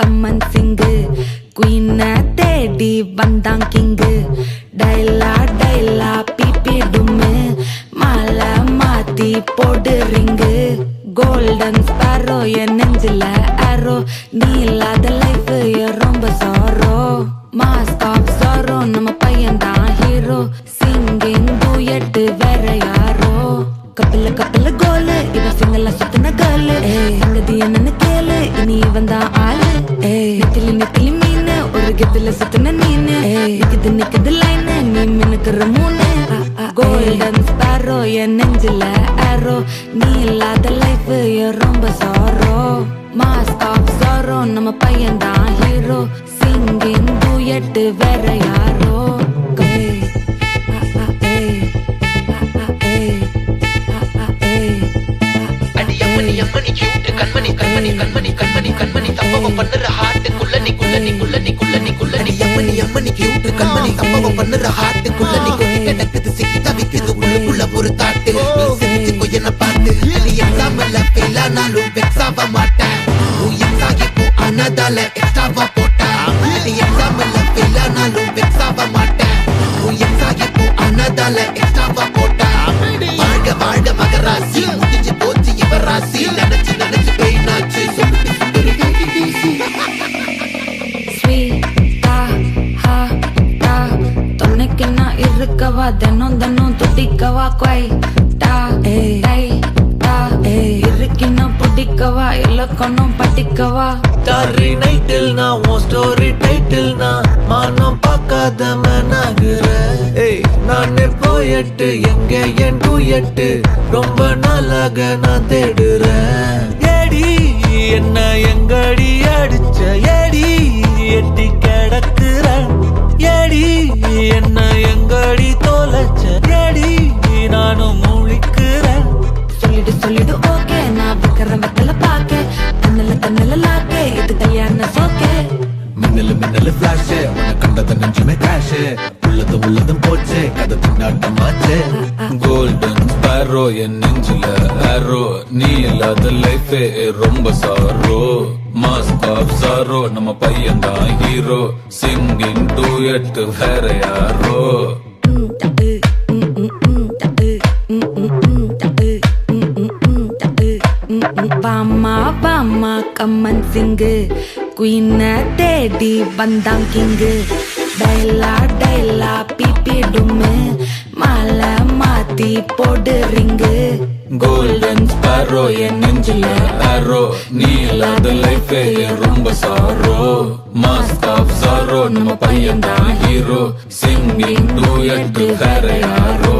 கம்மன் சிங்கு குயின தேடி வந்தான் king டைலா டைலா BP டும்மு மாலை மாத்தி போடு ரிங்கு கோல்டன் ஸ்பாரோ என் நெஞ்சில ஆரோ நீ இல்லாத லைஃப் ரொம்ப சாரோ மாஸ்க் ஆஃப் சாரோ நம்ம பையன் தான் ஹீரோ சிங்கிங் டூயட் வேற யாரோ கப்பல கோலு இவ சிங்கல்ல சுத்தின கேளு அங்கதி என்னன்னு கேளு இனி இவன் தான் ஆளு நெத்திலி மீனு ஒரு கெத்துல சுத்தின நீனு நிக்குது லைனு நீ மினுக்குற மூணு கோல்டன் ஸ்பாரோ என் நெஞ்சில ஆரோ நீ இல்லாத லைஃப் ரொம்ப சாரோ மாஸ்க் ஆஃப் சாரோ நம்ம பையன் தான் ஹீரோ சிங்கிங் டூயட் வேற யாரோ அம்மணி கியூட் கண்மணி கண்மணி கண்மணி கண்மணி கண்மணி சம்பவம் பண்ணுற ஹார்ட்டுக்குள்ள நீ அம்மணி கியூட் கண்மணி சம்பவம் பண்ணுற ஹார்ட்டுக்குள்ள நீ கிடக்குது சிக்கி தவிக்குது உள்ளுக்குள்ள ஒரு தாட்டு நீ சிரிச்சுக்கோ என்ன பார்த்து நீ எக்ஸாம்ல ஃபெயில் ஆனாலும் வெக்ஸ் ஆக மாட்டேன் நீ எக்ஸாகி போ ஆனதால எக்ஸ்ட்ராவா போட்டா நீ எக்ஸாம்ல ஃபெயில் ஆனாலும் வெக்ஸ் ஆக மாட்டேன் நீ எக்ஸாகி போ ஆனதால எக்ஸ்ட்ராவா போட்டா வாழ்க வாழ்க மகராசி முடிஞ்சு போச்சு இவர் ராசி நினைச்சு நினைச்சு பெயினாச்சு சொல்லிட்டு ஸ்வீட்டா ஹாட்டா துணைக்கு நான் இருக்கவா தினம் தினம் துடிக்கவா குவைட்டா டைட்டா இருக்கினா பிடிக்கவா இலக்கணம் படிக்கவா ஸ்டாரி நைட்டில் நான் உன் ஸ்டோரி டைட்டில் நான் மானம் பார்க்காத மனாகிற நான் போயட்டு எங்க என் டூயட்டு ரொம்ப நாளாக நான் தேடுறேன் ஏடி என்ன எங்கடி அடிச்ச ஏடி எட்டி கிடக்குற ஏடி என்ன எங்கடி தோலைச்ச ஏடி நானும் முழிக்கிறேன் சொல்லிடு ஓகே நான் வைக்கிற வெத்தல பாக்க தன்னல லாக்கே இது கல்யாண சோக்கே மின்னலு ஃபிளாஷ் உன்னை கண்டத நெஞ்சுமே கிராஷ் உள்ளதும் போச்சு கதை திண்டாட்டமாச்சு கோல்டன் ஸ்பாரோ என் நெஞ்சில ஆரோ நீ இல்லாத லைஃபே ரொம்ப சாரோ மாஸ்க் ஆஃப் சாரோ நம்ம பையன் தான் ஹீரோ சிங்கிங் டூயட் வேற யாரோ வாமா கம்மன் சிங்கு குயின தேடி வந்தான் கிங்கு டைலா டைலா பிபி டும்மு மாலை மாத்தி போடு ரிங்கு கோல்டன் ஸ்பாரோ என் நெஞ்சில ஆரோ நீ இல்லாத லைஃபே ரொம்ப சாரோ மாஸ்க் ஆஃப் சாரோ நம்ம பையன் தான் ஹீரோ சிங்கிங் டூயட் வேற யாரோ